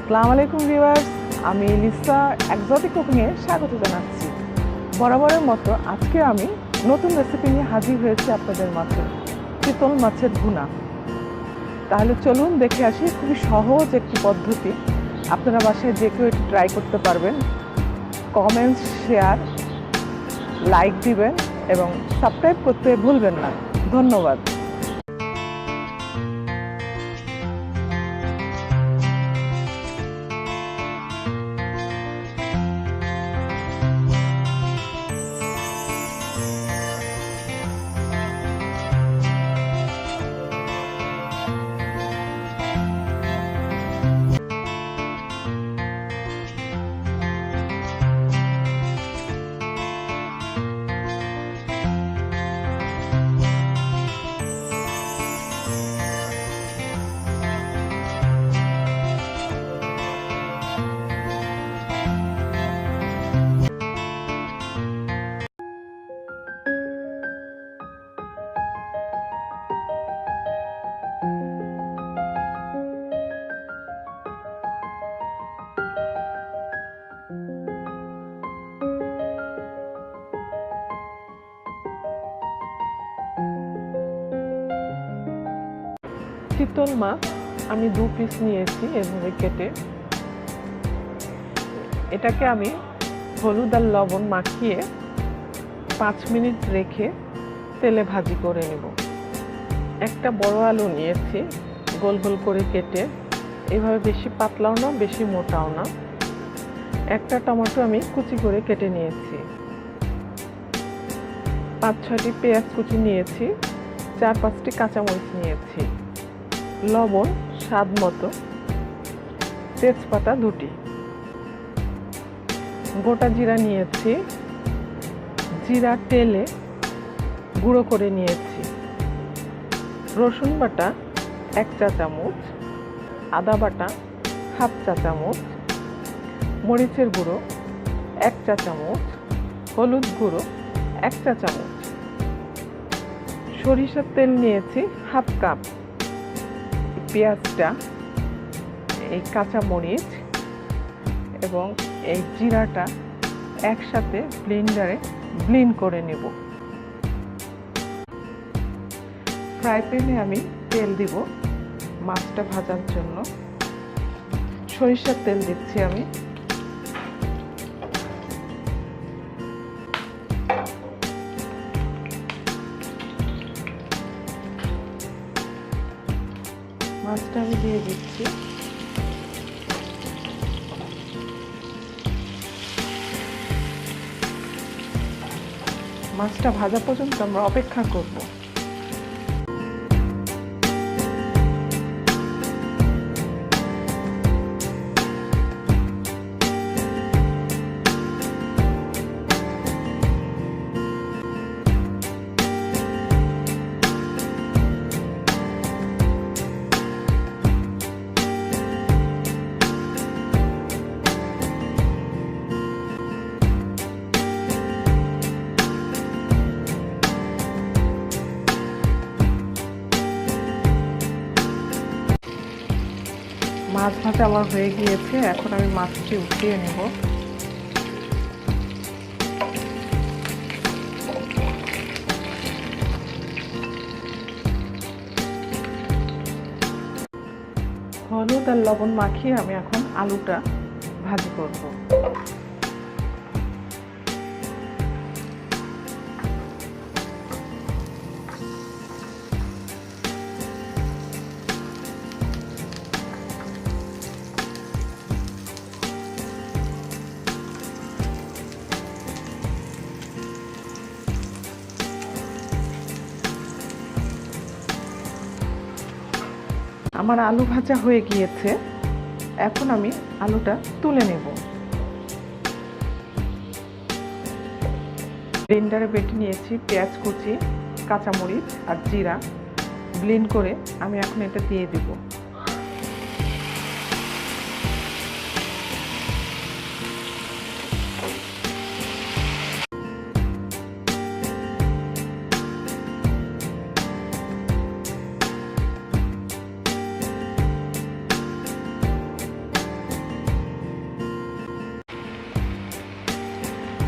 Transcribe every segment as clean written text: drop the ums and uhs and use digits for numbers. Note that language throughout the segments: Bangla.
আসসালামু আলাইকুম ভিউয়ার্স, আমি লিসা এক্সোটিক কুকিংয়ে স্বাগত জানাচ্ছি। বরাবরের মতো আজকে আমি নতুন রেসিপি নিয়ে হাজির হয়েছি আপনাদের মাঝে, চিতল মাছের ভুনা। তাহলে চলুন দেখে আসি। খুবই সহজ একটি পদ্ধতি, আপনারা বাসায় যে কেউ এটি ট্রাই করতে পারবেন। কমেন্টস, শেয়ার, লাইক দিবেন এবং সাবস্ক্রাইব করতে ভুলবেন না। ধন্যবাদ। চিতল মাছ আমি 2 পিস নিয়েছি এভাবে কেটে। এটাকে আমি হলুদ আর লবণ মাখিয়ে 5 মিনিট রেখে তেলে ভাজি করে নেব। একটা বড় আলু নিয়েছি গোল গোল করে কেটে, এভাবে বেশি পাতলাও না বেশি মোটাও না। একটা টমেটো আমি কুচি করে কেটে নিয়েছি। 5-6টি পেঁয়াজ কুচি নিয়েছি। 4-5টি কাঁচামরিচ নিয়েছি। লবণ স্বাদ মতো। তেজপাতা 2টি। গোটা জিরা নিয়েছি। জিরা তেলে গুঁড়ো করে নিয়েছি। রসুন বাটা 1 চা চামচ, আদা বাটা 1/2 চা চামচ, মরিচের গুঁড়ো 1 চা চামচ, হলুদ গুঁড়ো 1 চা চামচ, সরিষার তেল নিয়েছি 1/2 কাপ। পেঁয়াজটা, এই কাঁচামরিচ এবং এই জিরাটা একসাথে ব্লেন্ডারে ব্লেন্ড করে নেব। ফ্রাই প্যানে আমি তেল দিব মাছটা ভাজার জন্য। সরিষার তেল দিচ্ছি আমি। মাছটা আমি দিয়ে দিচ্ছি। মাছটা ভাজা পর্যন্ত আমরা অপেক্ষা করব। মাছ ভাজা আমার হয়ে গিয়েছে। এখন আমি মাছটি উঠিয়ে নেব। হলুদ আর লবণ মাখিয়ে আমি এখন আলুটা ভাজি করব। আমার আলু ভাজা হয়ে গিয়েছে। এখন আমি আলুটা তুলে নেব। ব্লেন্ডারে বেটে নিয়েছি পেঁয়াজ কুচি, কাঁচামরিচ আর জিরা ব্লেন্ড করে আমি এখন এটা দিয়ে দেব।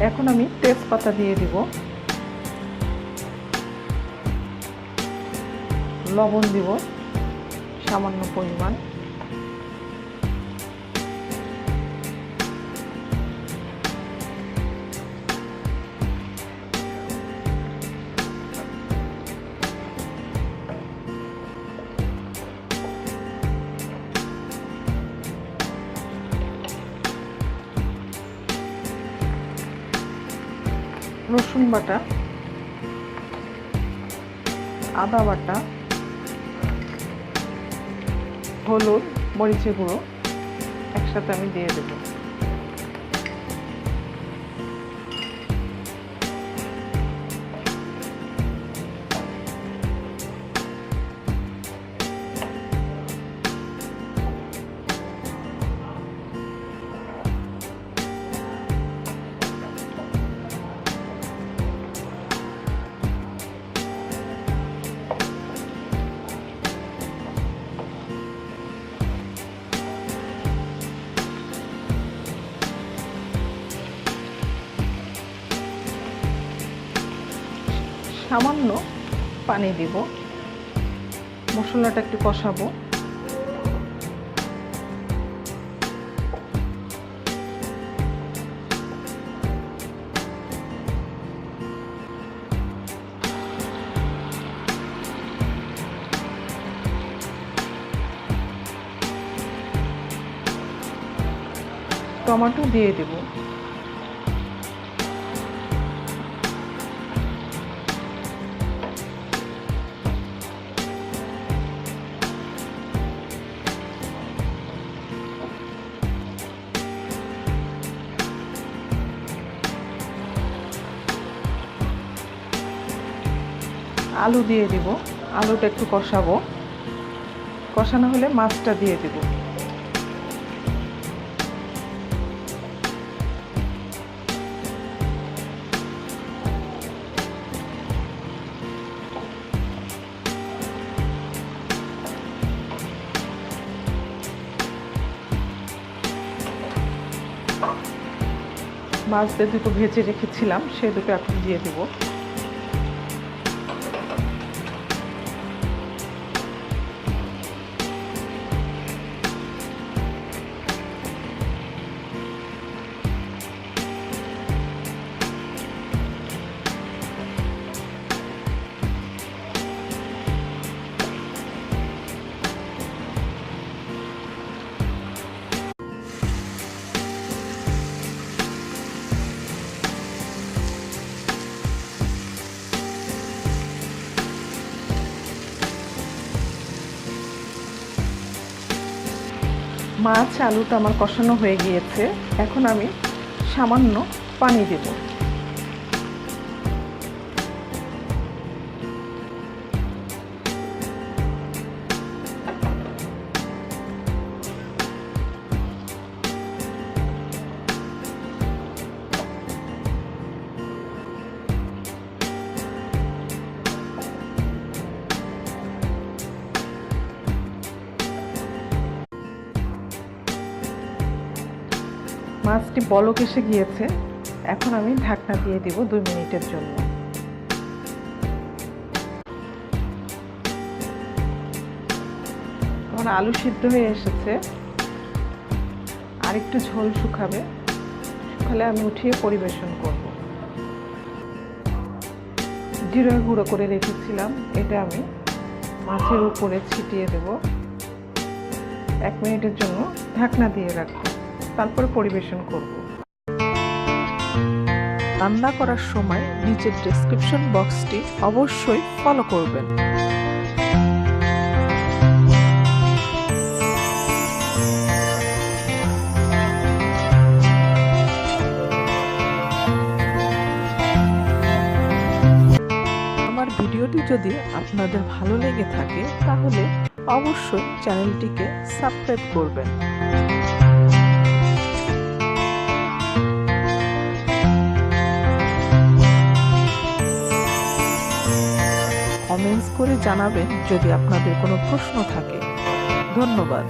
এখন আমি তেজপাতা দিয়ে দিব, লবণ দিব সামান্য পরিমাণ, রসুন বাটা, আদা বাটা, হলুদ, মরিচের গুঁড়ো একসাথে আমি দিয়ে দেব। সামান্য পানি দিব, মশলাটা একটু কষাবো। টমেটো দিয়ে দেব, আলু দিয়ে দিব, আলুটা একটু কষাবো, কষানো হলে মাছটা দিয়ে দেব। মাছ দিয়ে দুটো ভেজে রেখেছিলাম, সে দুটো এখন দিয়ে দেব। মাছ আলুটা আমার কষানো হয়ে গিয়েছে, এখন আমি সামান্য পানি দেব। মাছটি বলক এসে গিয়েছে, এখন আমি ঢাকনা দিয়ে দিব 2 মিনিটের জন্য। আমার আলু সিদ্ধ হয়ে এসেছে, আর একটু ঝোল শুকাবে, শুকালে আমি উঠিয়ে পরিবেশন করব। জিরা গুঁড়ো করে রেখেছিলাম, এটা আমি মাছের উপরে ছিটিয়ে দেব। 1 মিনিটের জন্য ঢাকনা দিয়ে রাখবো, তারপরে পরিবেশন করব। রান্না করার সময় নিচের ডেসক্রিপশন বক্সটি অবশ্যই ফলো করবেন। আমার ভিডিওটি যদি আপনাদের ভালো লেগে থাকে তাহলে অবশ্যই চ্যানেলটিকে সাবস্ক্রাইব করবেন। কমেন্টস করে জানাবেন যদি আপনাদের কোনো প্রশ্ন থাকে। ধন্যবাদ।